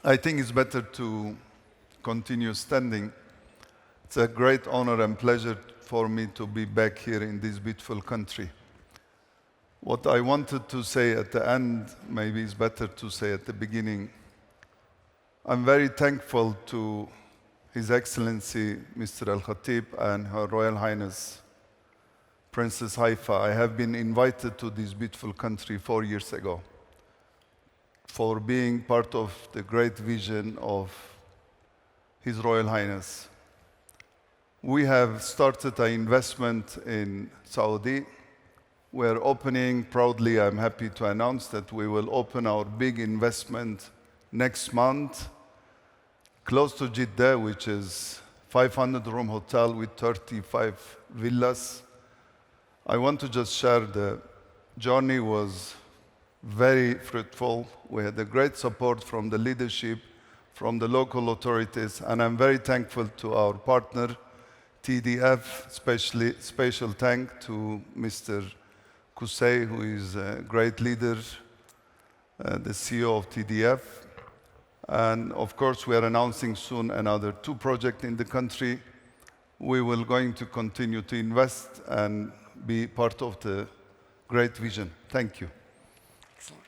I think it's better to continue standing. It's a great honor and pleasure for me to be back here in this beautiful country. What I wanted to say at the end, maybe it's better to say at the beginning. I'm very thankful to His Excellency, Mr. Al-Khatib, and Her Royal Highness, Princess Haifa. I have been invited to this beautiful country 4 years ago for being part of the great vision of His Royal Highness. We have started an investment in Saudi. We're opening, proudly, I'm happy to announce that we will open our big investment next month, close to Jeddah, which is 500-room hotel with 35 villas. I want to just share the journey was very fruitful. We had a great support from the leadership, from the local authorities, and I'm very thankful to our partner, TDF, special thank to Mr. Qusay, who is a great leader, the CEO of TDF. And of course, we are announcing soon another 2 projects in the country. We will going to continue to invest and be part of the great vision. Thank you. Excellent.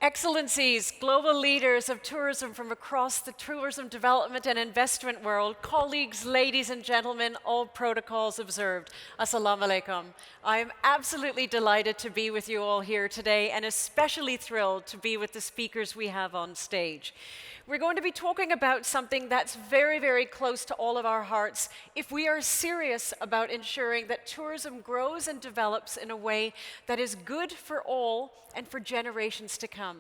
Excellencies, global leaders of tourism from across the tourism development and investment world, colleagues, ladies and gentlemen, all protocols observed. Assalamu alaikum. I am absolutely delighted to be with you all here today and especially thrilled to be with the speakers we have on stage. We're going to be talking about something that's very, very close to all of our hearts if we are serious about ensuring that tourism grows and develops in a way that is good for all and for generations to come.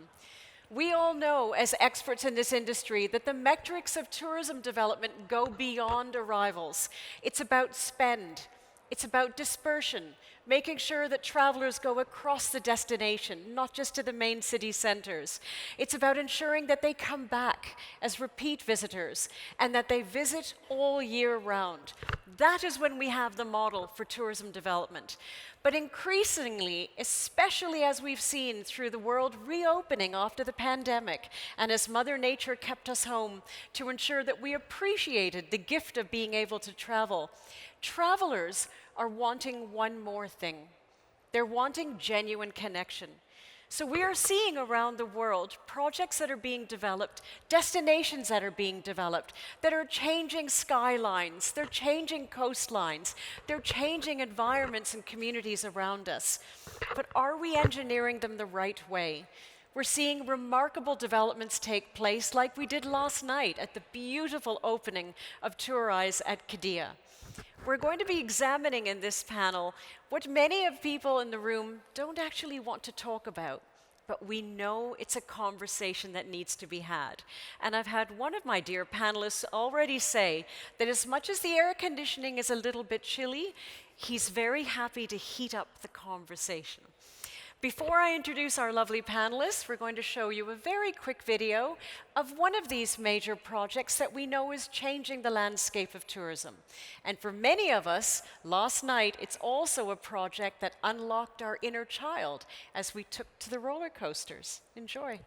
We all know, as experts in this industry, that the metrics of tourism development go beyond arrivals. It's about spend. It's about dispersion, making sure that travelers go across the destination, not just to the main city centers. It's about ensuring that they come back as repeat visitors and that they visit all year round. That is when we have the model for tourism development. But increasingly, especially as we've seen through the world reopening after the pandemic, and as Mother Nature kept us home to ensure that we appreciated the gift of being able to travel, travelers are wanting one more thing. They're wanting genuine connection. So we are seeing around the world projects that are being developed, destinations that are being developed, that are changing skylines, they're changing coastlines, they're changing environments and communities around us. But are we engineering them the right way? We're seeing remarkable developments take place like we did last night at the beautiful opening of TOURISE at Jeddah. We're going to be examining in this panel what many of people in the room don't actually want to talk about, but we know it's a conversation that needs to be had. And I've had one of my dear panelists already say that as much as the air conditioning is a little bit chilly, he's very happy to heat up the conversation. Before I introduce our lovely panelists, we're going to show you a very quick video of one of these major projects that we know is changing the landscape of tourism. And for many of us, last night, it's also a project that unlocked our inner child as we took to the roller coasters. Enjoy.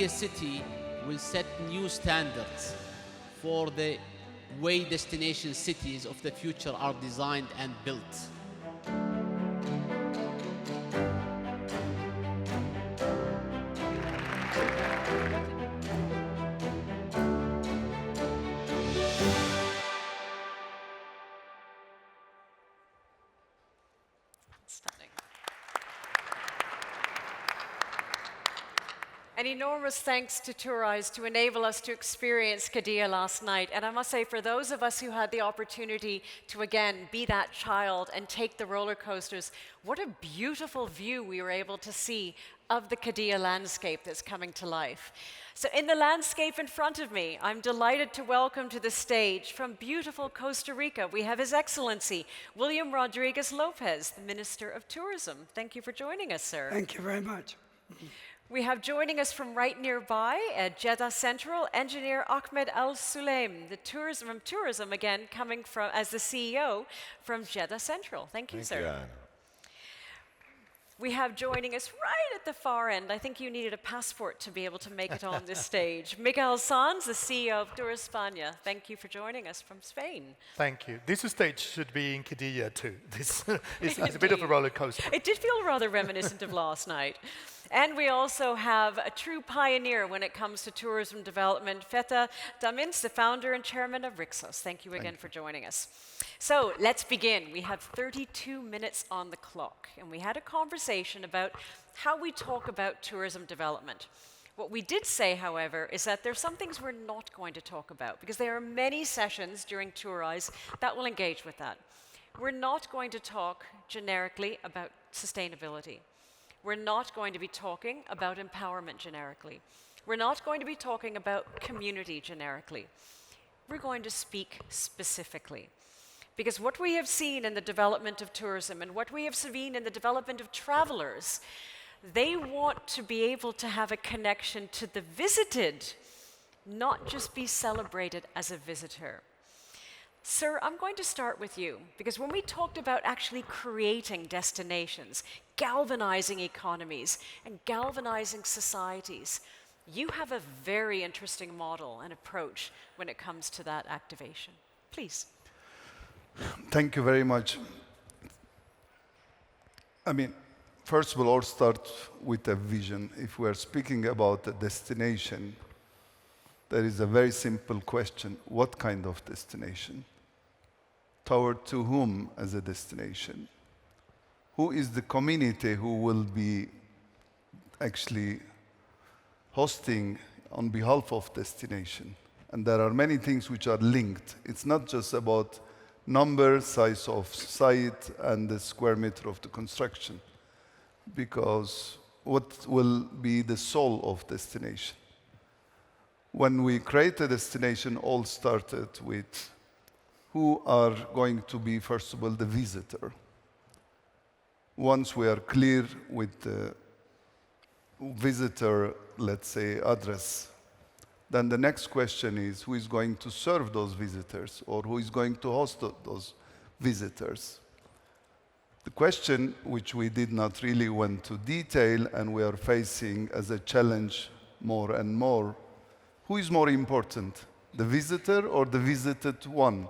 Jeddah city will set new standards for the way destination cities of the future are designed and built. An enormous thanks to TOURISE to enable us to experience Qiddiya last night. And I must say, for those of us who had the opportunity to, again, be that child and take the roller coasters, what a beautiful view we were able to see of the Qiddiya landscape that's coming to life. So in the landscape in front of me, I'm delighted to welcome to the stage from beautiful Costa Rica, we have His Excellency, William Rodríguez López, the Minister of Tourism. Thank you for joining us, sir. Thank you very much. We have joining us from right nearby at Jeddah Central, Engineer Ahmed Sulaim, the tourism again, coming from as the CEO from Jeddah Central. Thank you, sir. Thank you, Anna. We have joining us right at the far end. I think you needed a passport to be able to make it on this stage. Miguel Sanz, the CEO of Turespaña. Thank you for joining us from Spain. Thank you. This stage should be in Qiddiya too. This is a bit of a roller coaster. It did feel rather reminiscent of last night. And we also have a true pioneer when it comes to tourism development, Fettah, Tamince, the founder and chairman of Rixos. Thank you again for joining us. So let's begin. We have 32 minutes on the clock, and we had a conversation about how we talk about tourism development. What we did say, however, is that there's some things we're not going to talk about, because there are many sessions during TOURISE that will engage with that. We're not going to talk generically about sustainability. We're not going to be talking about empowerment generically. We're not going to be talking about community generically. We're going to speak specifically. Because what we have seen in the development of tourism and what we have seen in the development of travelers, they want to be able to have a connection to the visited, not just be celebrated as a visitor. Sir, I'm going to start with you, because when we talked about actually creating destinations, galvanizing economies, and galvanizing societies, you have a very interesting model and approach when it comes to that activation. Please. Thank you very much. I mean, first of all, start with a vision. If we are speaking about a destination, there is a very simple question. What kind of destination? Toward to whom as a destination? Who is the community who will be actually hosting on behalf of destination? And there are many things which are linked. It's not just about number, size of site, and the square meter of the construction, because what will be the soul of destination? When we create a destination, all started with who are going to be, first of all, the visitor. Once we are clear with the visitor, let's say, address, then the next question is who is going to serve those visitors, or who is going to host those visitors. The question, which we did not really went to detail and we are facing as a challenge more and more, who is more important, the visitor or the visited one?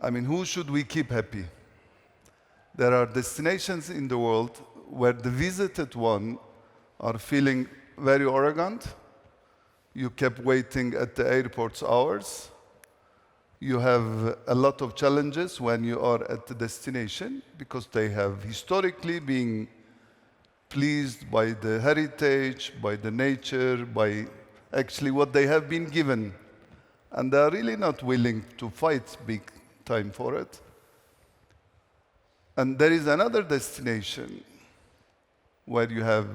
I mean, who should we keep happy? There are destinations in the world where the visited one are feeling very arrogant. You kept waiting at the airport's hours. You have a lot of challenges when you are at the destination because they have historically been pleased by the heritage, by the nature, by actually what they have been given. And they are really not willing to fight big time for it. And there is another destination where you have,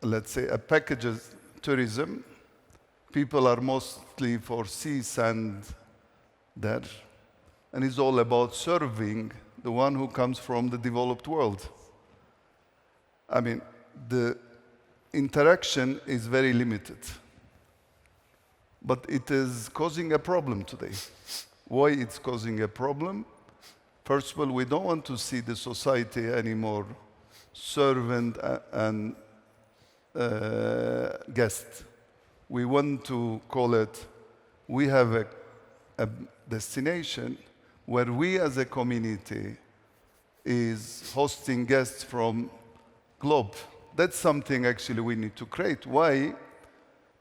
let's say, a packages tourism. People are mostly for sea, sand there. And it's all about serving the one who comes from the developed world. I mean, the interaction is very limited. But it is causing a problem today. Why it's causing a problem? First of all, we don't want to see the society anymore servant and guest. We want to call it, we have a destination where we as a community is hosting guests from globe. That's something actually we need to create. Why?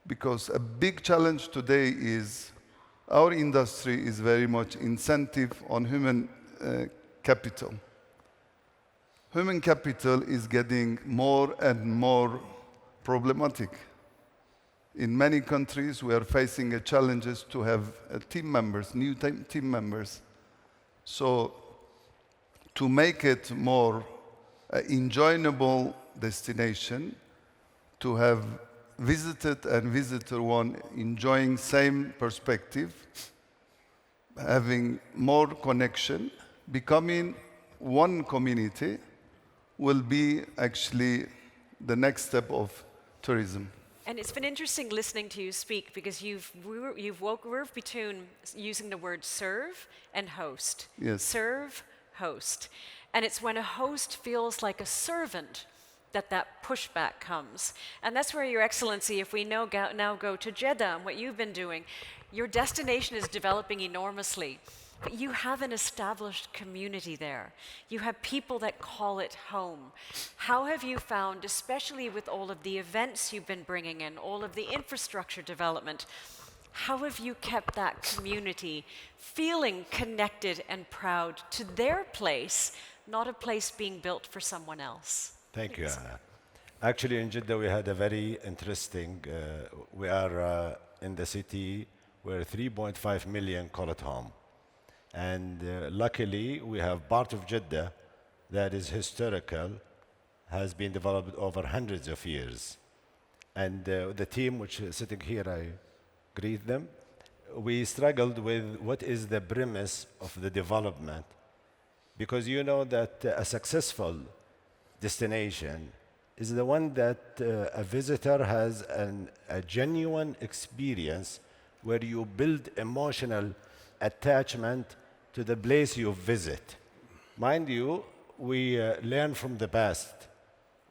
Because a big challenge today is our industry is very much incentive on human capital. Human capital is getting more and more problematic. In many countries, we are facing a challenges to have team members, new team members. So to make it more enjoyable destination, to have visited and visitor one enjoying same perspective, having more connection, becoming one community will be actually the next step of tourism. And it's been interesting listening to you speak because you've worked between using the word serve and host. Yes. Serve, host. And it's when a host feels like a servant that pushback comes. And that's where, Your Excellency, if we now go to Jeddah and what you've been doing, your destination is developing enormously. But you have an established community there. You have people that call it home. How have you found, especially with all of the events you've been bringing in, all of the infrastructure development, how have you kept that community feeling connected and proud to their place, not a place being built for someone else? Thank you, Anna. Actually, in Jeddah, we had a very interesting, we are in the city where 3.5 million call it home. And luckily, we have part of Jeddah that is historical, has been developed over hundreds of years. And the team which is sitting here, I greet them. We struggled with what is the premise of the development. Because you know that a successful destination is the one that a visitor has a genuine experience where you build emotional attachment to the place you visit. Mind you, we learn from the past,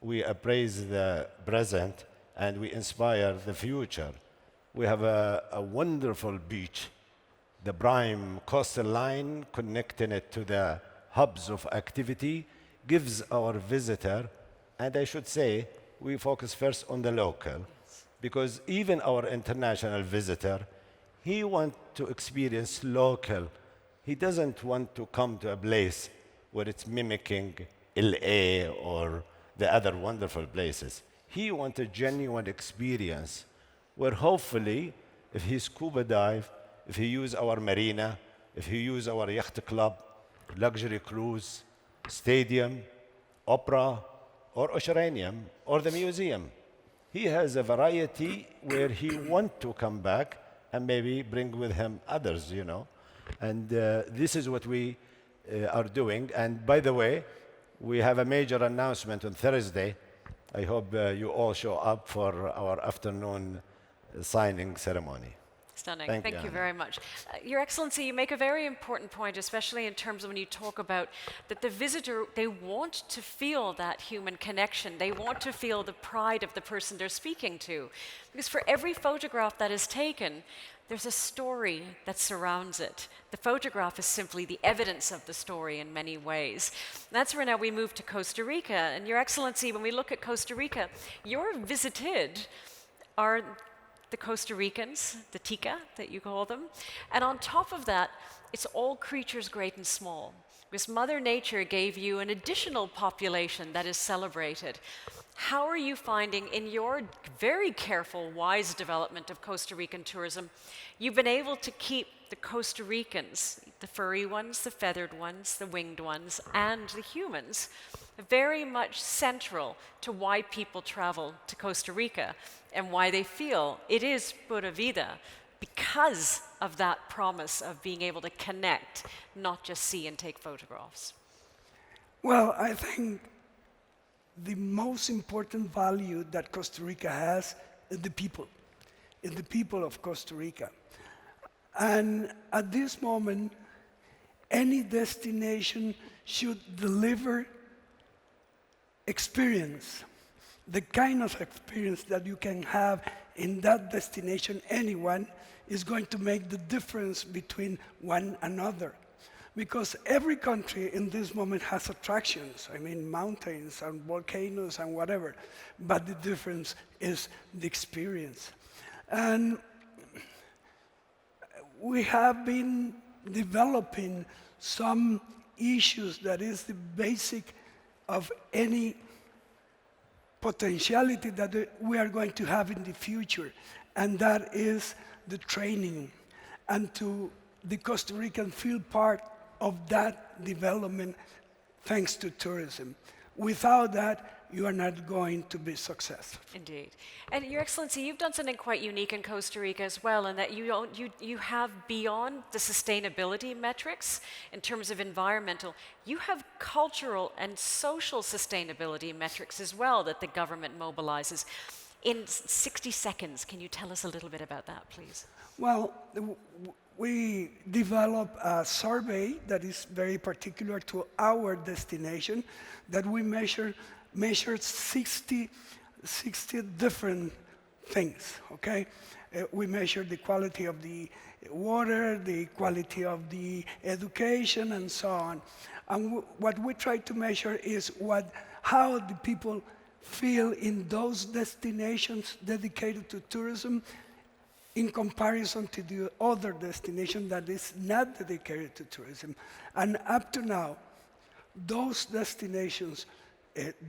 we appraise the present, and we inspire the future. We have a wonderful beach, the prime coastal line, connecting it to the hubs of activity, gives our visitor, and I should say, we focus first on the local, because even our international visitor, he wants to experience local. He doesn't want to come to a place where it's mimicking LA or the other wonderful places. He wants a genuine experience where hopefully, if he scuba dive, if he use our marina, if he use our yacht club, luxury cruise, stadium, opera, or oceanarium, or the museum, he has a variety where he wants to come back and maybe bring with him others, you know. And this is what we are doing. And by the way, we have a major announcement on Thursday. I hope you all show up for our afternoon signing ceremony. Stunning. Thank Thank you, you Anna. very much. Your Excellency, you make a very important point, especially in terms of when you talk about that the visitor, they want to feel that human connection. They want to feel the pride of the person they're speaking to. Because for every photograph that is taken, there's a story that surrounds it. The photograph is simply the evidence of the story in many ways. That's where now we move to Costa Rica. And Your Excellency, when we look at Costa Rica, your visited are the Costa Ricans, the Tica that you call them. And on top of that, it's all creatures great and small. Because Mother Nature gave you an additional population that is celebrated. How are you finding in your very careful, wise development of Costa Rican tourism, you've been able to keep the Costa Ricans, the furry ones, the feathered ones, the winged ones, and the humans, very much central to why people travel to Costa Rica and why they feel it is pura vida, because of that promise of being able to connect, not just see and take photographs? Well, I think the most important value that Costa Rica has is the people of Costa Rica. And at this moment, any destination should deliver experience, the kind of experience that you can have in that destination. Anyone is going to make the difference between one another. Because every country in this moment has attractions, I mean mountains and volcanoes and whatever, but the difference is the experience. And we have been developing some issues that is the basic of any potentiality that we are going to have in the future, and that is the training, and to the Costa Rican feel part of that development thanks to tourism. Without that, you are not going to be successful. Indeed. And Your Excellency, you've done something quite unique in Costa Rica as well, in that you have, beyond the sustainability metrics in terms of environmental, you have cultural and social sustainability metrics as well that the government mobilizes. In 60 seconds, can you tell us a little bit about that, please? Well, we develop a survey that is very particular to our destination, that we measured 60 different things, okay? We measure the quality of the water, the quality of the education, and so on. And what we try to measure is how the people feel in those destinations dedicated to tourism in comparison to the other destination that is not dedicated to tourism. And up to now, those destinations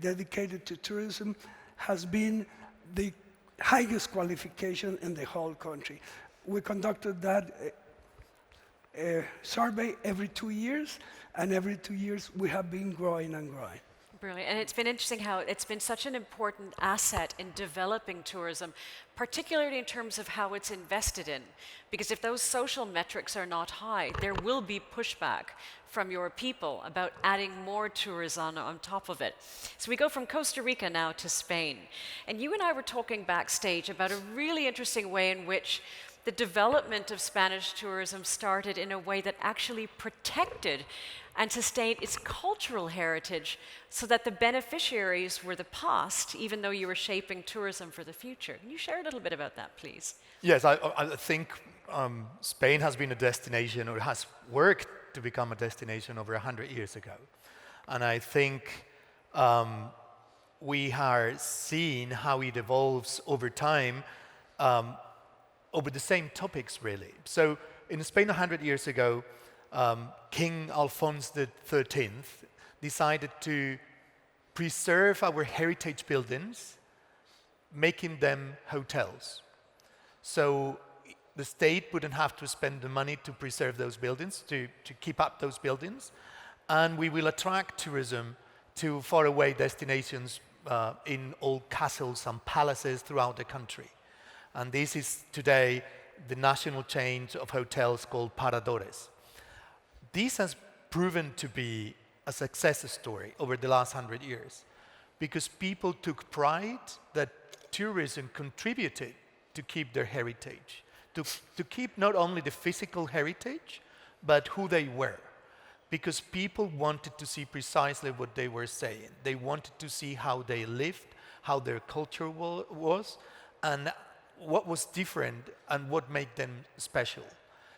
dedicated to tourism has been the highest qualification in the whole country. We conducted that survey every 2 years, and every 2 years we have been growing and growing. Brilliant. And it's been interesting how it's been such an important asset in developing tourism, particularly in terms of how it's invested in. Because if those social metrics are not high, there will be pushback from your people about adding more tourism on top of it. So we go from Costa Rica now to Spain. And you and I were talking backstage about a really interesting way in which the development of Spanish tourism started in a way that actually protected and sustained its cultural heritage, so that the beneficiaries were the past, even though you were shaping tourism for the future. Can you share a little bit about that, please? Yes, I think Spain has been a destination, or has worked to become a destination over 100 years ago. And I think we are seeing how it evolves over time, over the same topics, really. So in Spain 100 years ago, King Alphonse XIII decided to preserve our heritage buildings, making them hotels. So the state wouldn't have to spend the money to preserve those buildings, to keep up those buildings, and we will attract tourism to faraway destinations in old castles and palaces throughout the country. And this is today the national chain of hotels called Paradores. This has proven to be a success story over the last 100 years, because people took pride that tourism contributed to keep their heritage, to keep not only the physical heritage, but who they were. Because people wanted to see precisely what they were saying. They wanted to see how they lived, how their culture was, and what was different and what made them special.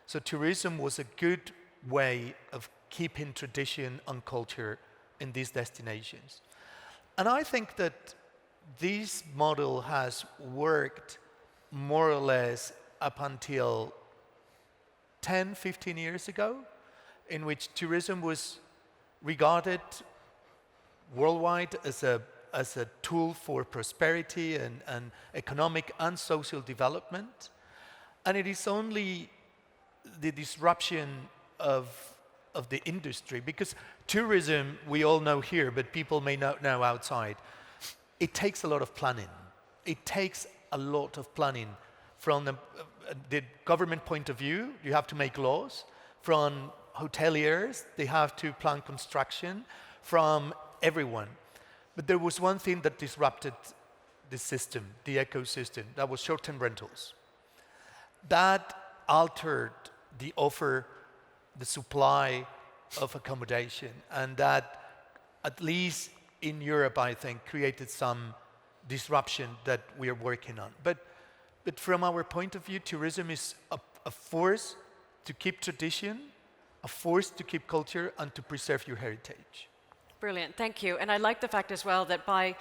So tourism was a good way of keeping tradition and culture in these destinations. And I think that this model has worked more or less up until 10, 15 years ago, in which tourism was regarded worldwide as a tool for prosperity and economic and social development. And it is only the disruption of the industry, because tourism, we all know here, but people may not know outside, it takes a lot of planning. It takes a lot of planning. From the government point of view, you have to make laws. From hoteliers, they have to plan construction. From everyone. But there was one thing that disrupted the system, the ecosystem, that was short-term rentals. That altered the offer, the supply of accommodation, and that, at least in Europe, I think, created some disruption that we are working on. But from our point of view, tourism is a force to keep tradition, a force to keep culture, and to preserve your heritage. Brilliant, thank you. And I like the fact as well that by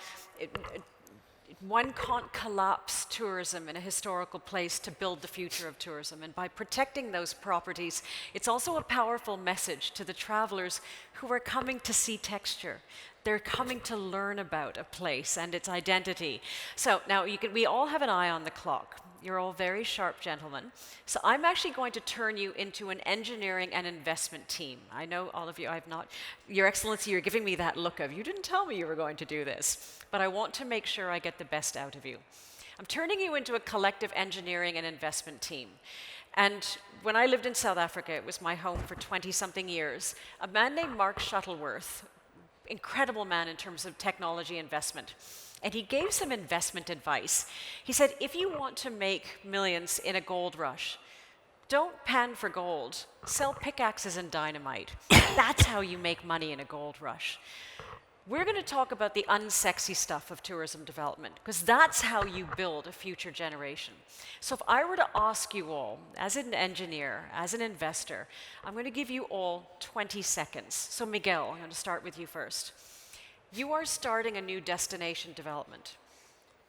One can't collapse tourism in a historical place to build the future of tourism. And by protecting those properties, it's also a powerful message to the travelers who are coming to see texture. They're coming to learn about a place and its identity. So now we all have an eye on the clock. You're all very sharp gentlemen. So I'm actually going to turn you into an engineering and investment team. I know all of you, Your Excellency, you're giving me that look of, you didn't tell me you were going to do this, but I want to make sure I get the best out of you. I'm turning you into a collective engineering and investment team. And when I lived in South Africa, it was my home for 20-something years, a man named Mark Shuttleworth, incredible man in terms of technology investment. And he gave some investment advice. He said, if you want to make millions in a gold rush, don't pan for gold. Sell pickaxes and dynamite. That's how you make money in a gold rush. We're going to talk about the unsexy stuff of tourism development, because that's how you build a future generation. So if I were to ask you all, as an engineer, as an investor, I'm going to give you all 20 seconds. So Miguel, I'm going to start with you first. You are starting a new destination development.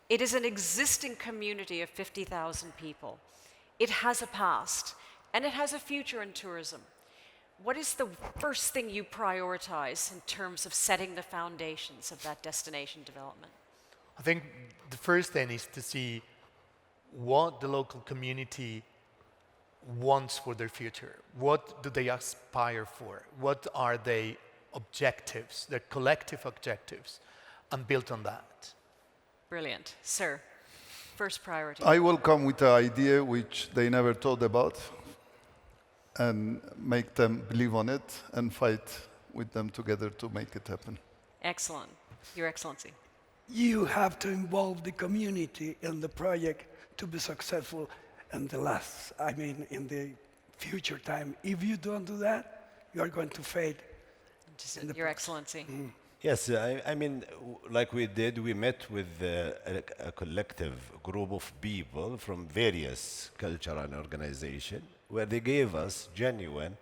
It is an existing community of 50,000 people. It has a past, and it has a future in tourism. What is the first thing you prioritize in terms of setting the foundations of that destination development? I think the first thing is to see what the local community wants for their future. What do they aspire for? What are their objectives, their collective objectives, and build on that. Brilliant. Sir, first priority. I will come with an idea which they never thought about and make them believe on it and fight with them together to make it happen. Excellent. Your Excellency. You have to involve the community in the project to be successful in the future time. If you don't do that, you are going to fade. Your Excellency. Yes, like we did, we met with a collective group of people from various culture and organization, where they gave us genuine,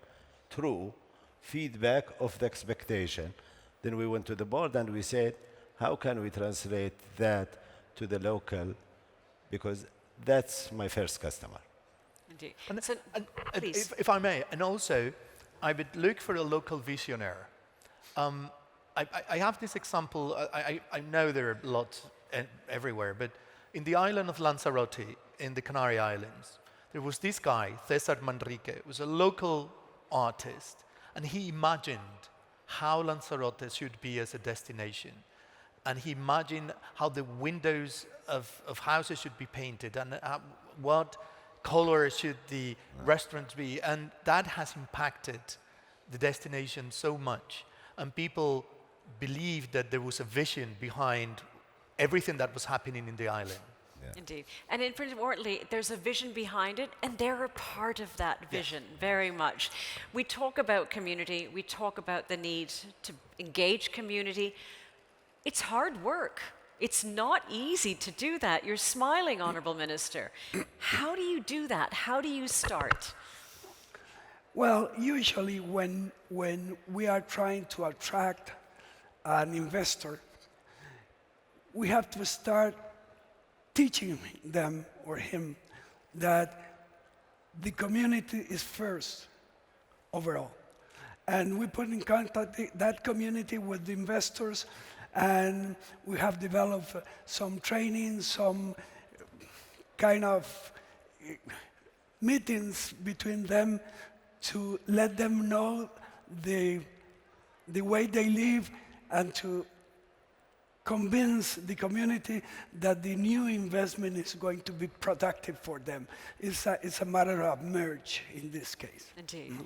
true feedback of the expectation. Then we went to the board and we said, how can we translate that to the local? Because that's my first customer. Indeed. Please. If I may, and also, I would look for a local visionary. I have this example, I know there are lots everywhere, but in the island of Lanzarote, in the Canary Islands, there was this guy, César Manrique, was a local artist, and he imagined how Lanzarote should be as a destination. And he imagined how the windows of houses should be painted, and what color should the restaurants be, and that has impacted the destination so much. And people believed that there was a vision behind everything that was happening in the island. Yeah. Indeed. And importantly, there's a vision behind it, and they're a part of that vision, very much. We talk about community, we talk about the need to engage community. It's hard work. It's not easy to do that. You're smiling, Honorable Minister. How do you do that? How do you start? Well, usually when we are trying to attract an investor, we have to start teaching them or him that the community is first overall. And we put in contact that community with the investors, and we have developed some training, some kind of meetings between them to let them know the way they live and to convince the community that the new investment is going to be productive for them. It's a matter of merge in this case. Indeed.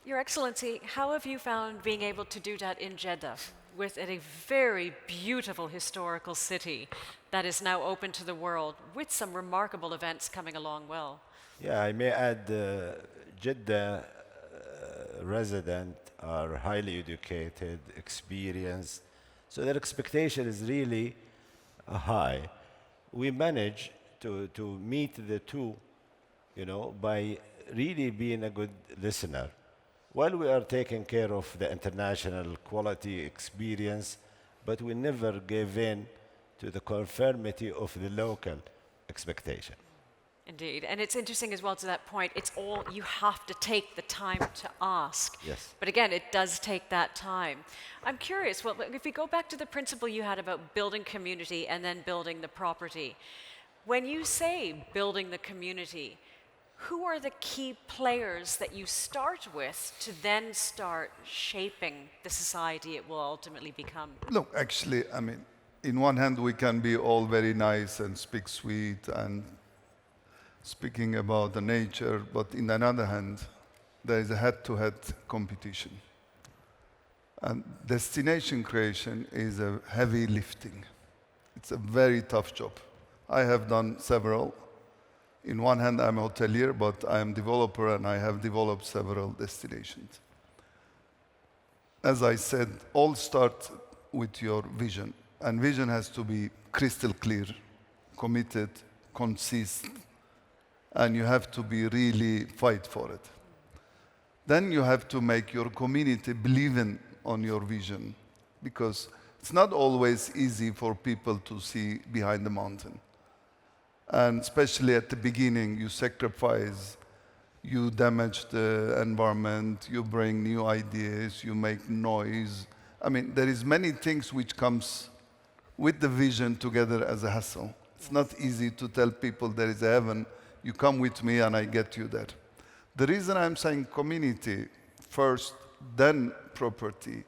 Your Excellency, how have you found being able to do that in Jeddah, with a very beautiful historical city that is now open to the world, with some remarkable events coming along well? Yeah, I may add, Jeddah residents are highly educated, experienced, so their expectation is really high. We manage to meet the two, by really being a good listener. While we are taking care of the international quality experience, but we never gave in to the conformity of the local expectation. Indeed. And it's interesting as well to that point, it's all, you have to take the time to ask. Yes. But again, it does take that time. I'm curious, well, if we go back to the principle you had about building community and then building the property, when you say building the community, who are the key players that you start with to then start shaping the society it will ultimately become? Look, actually, I mean, in one hand, we can be all very nice and speak sweet and speaking about the nature, but in another hand, there is a head-to-head competition. And destination creation is a heavy lifting. It's a very tough job. I have done several. In one hand, I'm a hotelier, but I am developer, and I have developed several destinations. As I said, all start with your vision. And vision has to be crystal clear, committed, consistent, and you have to be really fight for it. Then you have to make your community believe in on your vision, because it's not always easy for people to see behind the mountain. And especially at the beginning, you sacrifice, you damage the environment, you bring new ideas, you make noise. I mean, there is many things which comes with the vision together as a hassle. It's not easy to tell people there is a heaven, you come with me and I get you there. The reason I'm saying community first, then property.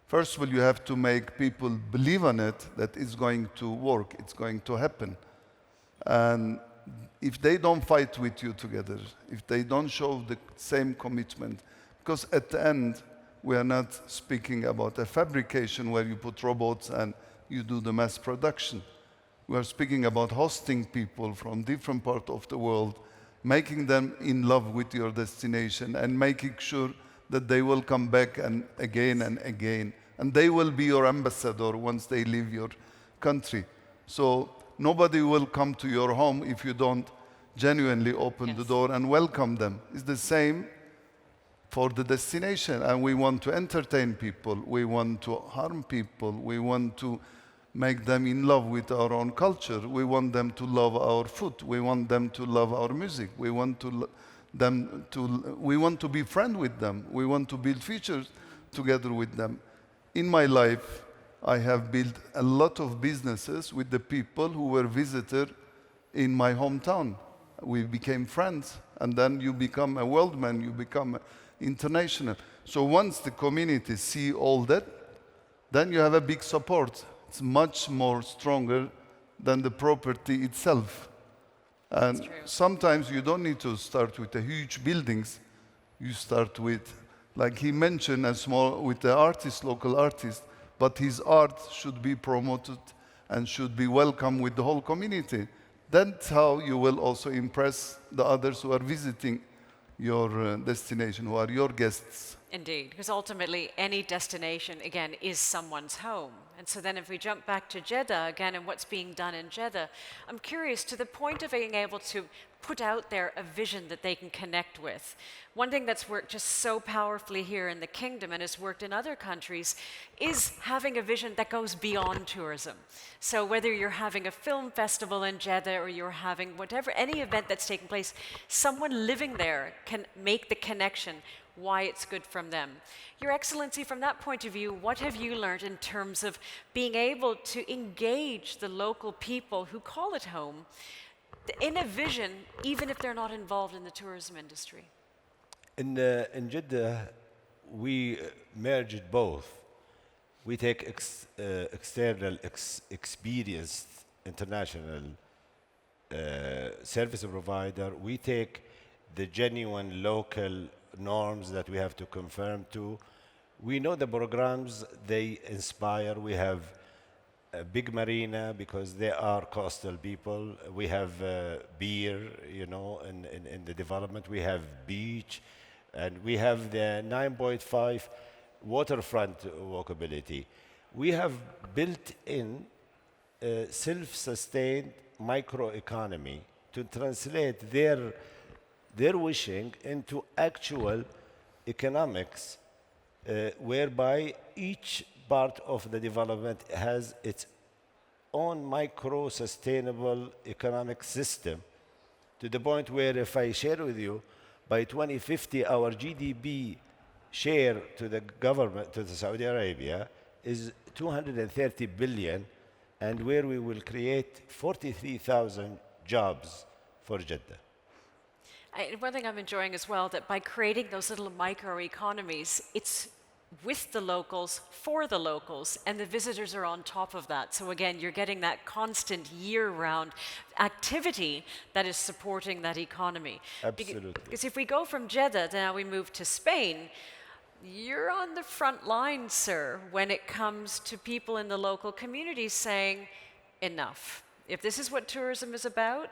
First of all, you have to make people believe on it, that it's going to work, it's going to happen. And if they don't fight with you together, if they don't show the same commitment, because at the end, we are not speaking about a fabrication where you put robots and you do the mass production. We are speaking about hosting people from different parts of the world, making them in love with your destination and making sure that they will come back and again. And they will be your ambassador once they leave your country. So nobody will come to your home if you don't genuinely open the door and welcome them. It's the same for the destination. And we want to entertain people. We want to harm people. We want to make them in love with our own culture. We want them to love our food. We want them to love our music. We want we want to be friends with them. We want to build futures together with them. In my life, I have built a lot of businesses with the people who were visitors in my hometown. We became friends, and then you become a worldman, you become international. So once the community see all that, then you have a big support. It's much more stronger than the property itself. And sometimes you don't need to start with the huge buildings. You start with, like he mentioned, a small, with the artist, local artist, but his art should be promoted and should be welcome with the whole community. That's how you will also impress the others who are visiting your destination, who are your guests. Indeed, because ultimately any destination, again, is someone's home. And so then if we jump back to Jeddah again and what's being done in Jeddah, I'm curious to the point of being able to put out there a vision that they can connect with. One thing that's worked just so powerfully here in the kingdom and has worked in other countries is having a vision that goes beyond tourism. So whether you're having a film festival in Jeddah or you're having whatever, any event that's taking place, someone living there can make the connection why it's good from them. Your Excellency, from that point of view, what have you learned in terms of being able to engage the local people who call it home in a vision, even if they're not involved in the tourism industry? In Jeddah, we merged both. We take external, experienced international service provider. We take the genuine local norms that we have to confirm to. We know the programs, they inspire. We have a big marina because they are coastal people. We have beer, you know, in the development. We have beach, and we have the 9.5 waterfront walkability. We have built in self-sustained microeconomy to translate their wishing into actual economics, whereby each part of the development has its own micro-sustainable economic system to the point where, if I share with you, by 2050, our GDP share to the government, to the Saudi Arabia, is 230 billion, and where we will create 43,000 jobs for Jeddah. One thing I'm enjoying as well, that by creating those little microeconomies, it's with the locals, for the locals, and the visitors are on top of that. So again, you're getting that constant year-round activity that is supporting that economy. Absolutely. Because if we go from Jeddah, now we move to Spain, you're on the front line, sir, when it comes to people in the local communities saying, enough. If this is what tourism is about,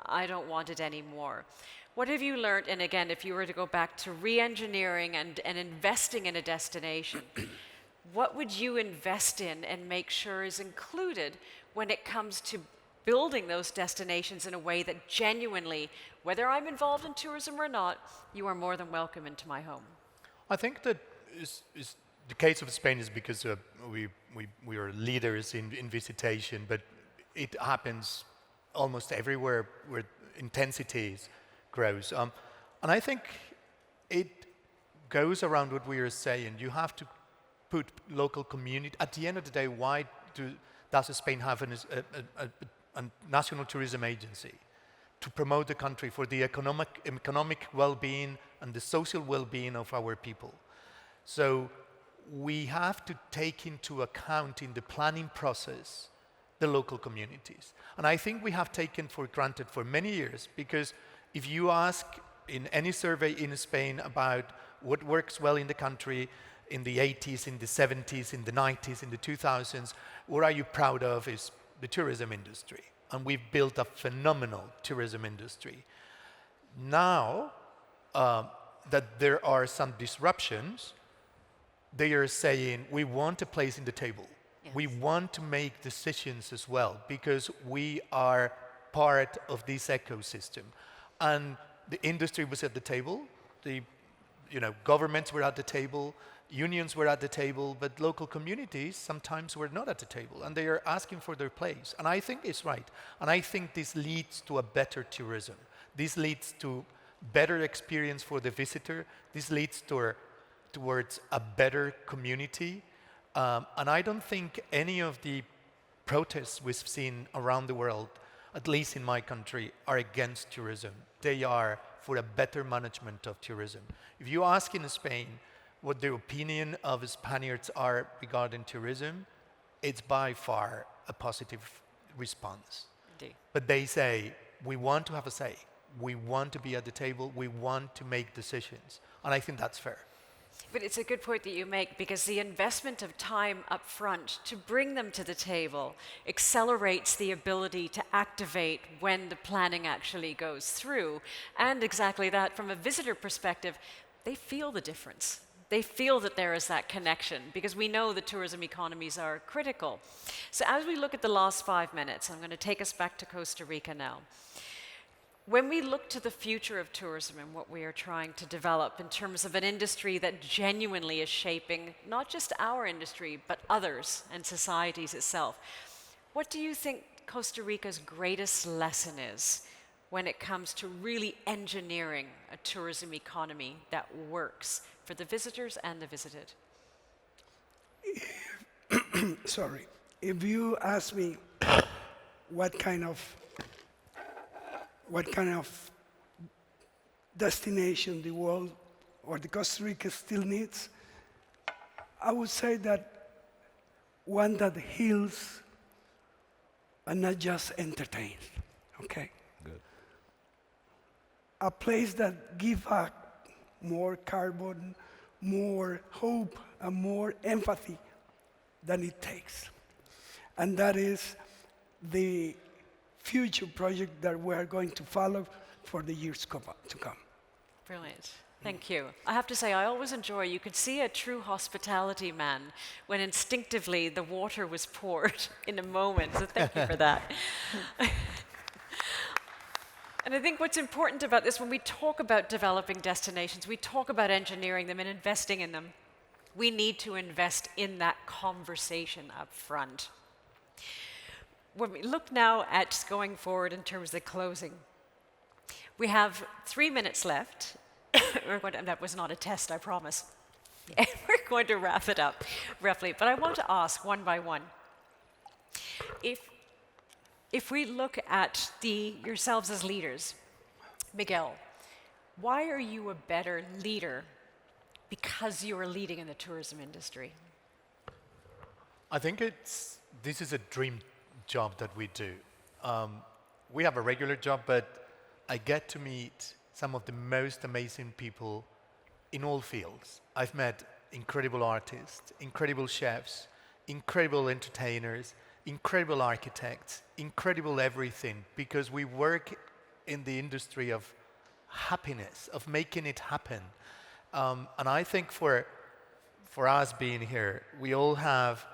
I don't want it anymore. What have you learned? And again, if you were to go back to re-engineering and investing in a destination, what would you invest in and make sure is included when it comes to building those destinations in a way that genuinely, whether I'm involved in tourism or not, you are more than welcome into my home? I think that is the case of Spain is because we are leaders in visitation, but it happens almost everywhere where intensities grows. And I think it goes around what we are saying. You have to put local community. At the end of the day, why does Spain have a national tourism agency? To promote the country for the economic well-being and the social well-being of our people. So we have to take into account in the planning process the local communities. And I think we have taken for granted for many years, because if you ask in any survey in Spain about what works well in the country in the 80s, in the 70s, in the 90s, in the 2000s, what are you proud of is the tourism industry. And we've built a phenomenal tourism industry. Now that there are some disruptions, they are saying, we want a place in the table. Yes. We want to make decisions as well, because we are part of this ecosystem. And the industry was at the table, governments were at the table, unions were at the table, but local communities sometimes were not at the table, and they are asking for their place. And I think it's right. And I think this leads to a better tourism. This leads to better experience for the visitor. This leads towards a better community. And I don't think any of the protests we've seen around the world, at least in my country, are against tourism. They are for a better management of tourism. If you ask in Spain what the opinion of Spaniards are regarding tourism, it's by far a positive response. Indeed. But they say, we want to have a say. We want to be at the table. We want to make decisions. And I think that's fair. But it's a good point that you make, because the investment of time up front to bring them to the table accelerates the ability to activate when the planning actually goes through. And exactly that, from a visitor perspective, they feel the difference. They feel that there is that connection, because we know that tourism economies are critical. So as we look at the last 5 minutes, I'm going to take us back to Costa Rica now. When we look to the future of tourism and what we are trying to develop in terms of an industry that genuinely is shaping not just our industry, but others and societies itself, what do you think Costa Rica's greatest lesson is when it comes to really engineering a tourism economy that works for the visitors and the visited? Sorry. If you ask me what kind of destination the world or the Costa Rica still needs, I would say that one that heals and not just entertains, okay? Good. A place that gives back more carbon, more hope, and more empathy than it takes. And that is the future project that we are going to follow for the years to come. Brilliant. Thank you. I have to say, I always enjoy, you could see a true hospitality man when instinctively the water was poured in a moment. So thank you for that. And I think what's important about this, when we talk about developing destinations, we talk about engineering them and investing in them, we need to invest in that conversation up front. when we look now at going forward in terms of the closing, we have 3 minutes left. That was not a test, I promise. We're going to wrap it up roughly, but I want to ask one by one. If we look at yourselves as leaders, Miguel, why are you a better leader because you are leading in the tourism industry? I think this is a dream job that we do. We have a regular job, but I get to meet some of the most amazing people in all fields. I've met incredible artists, incredible chefs, incredible entertainers, incredible architects, incredible everything, because we work in the industry of happiness, of making it happen. And I think for us being here, we all have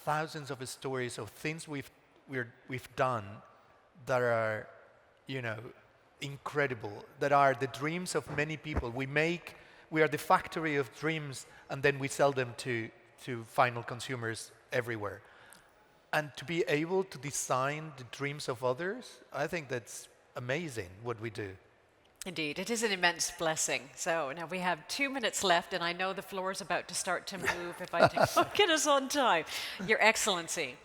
thousands of stories of things we've done that are, incredible, that are the dreams of many people. We are the factory of dreams, and then we sell them to final consumers everywhere. And to be able to design the dreams of others, I think that's amazing what we do. Indeed, it is an immense blessing. So now we have 2 minutes left, and I know the floor is about to start to move if I get us on time. Your Excellency.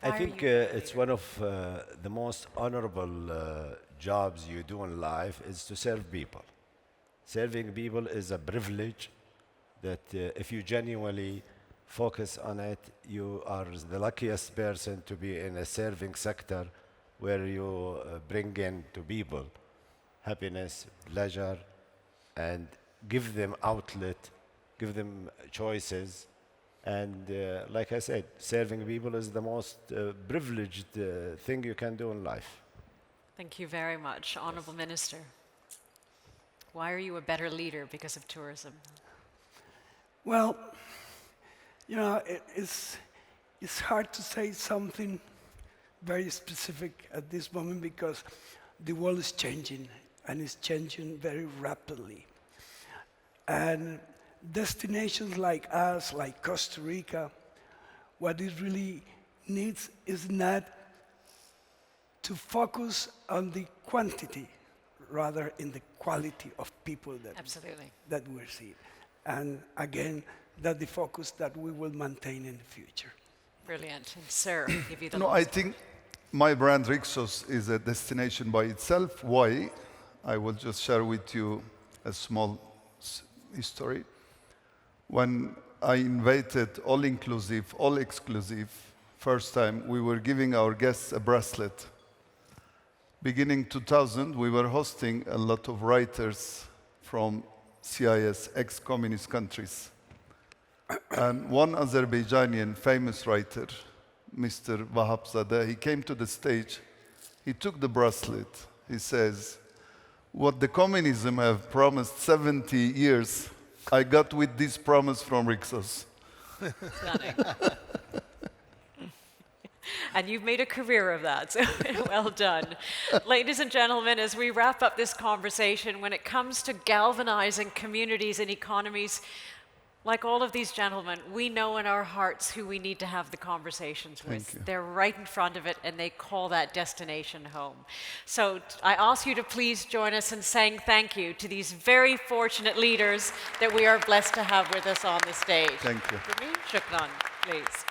I think it's one of the most honorable jobs you do in life is to serve people. Serving people is a privilege that if you genuinely focus on it, you are the luckiest person to be in a serving sector where you bring in to people happiness, pleasure, and give them outlet, give them choices. And like I said, serving people is the most privileged thing you can do in life. Thank you very much, Honourable Minister. Why are you a better leader because of tourism? Well, it's hard to say something very specific at this moment because the world is changing, and it's changing very rapidly. And destinations like us, like Costa Rica, what it really needs is not to focus on the quantity, rather in the quality of people that we're seeing. And again, that's the focus that we will maintain in the future. Brilliant. And sir, give you the No, I think my brand Rixos is a destination by itself. Why? I will just share with you a small history. When I invited all-inclusive, all-exclusive, first time, we were giving our guests a bracelet. Beginning 2000, we were hosting a lot of writers from CIS, ex-communist countries. And one Azerbaijani famous writer, Mr. Vahabzadeh, he came to the stage, he took the bracelet, he says, what the communism have promised 70 years, I got with this promise from Rixos. Stunning. And you've made a career of that, so well done. Ladies and gentlemen, as we wrap up this conversation, when it comes to galvanizing communities and economies, like all of these gentlemen, we know in our hearts who we need to have the conversations with. They're right in front of it, and they call that destination home. So I ask you to please join us in saying thank you to these very fortunate leaders that we are blessed to have with us on the stage. Thank you. Shukran, please.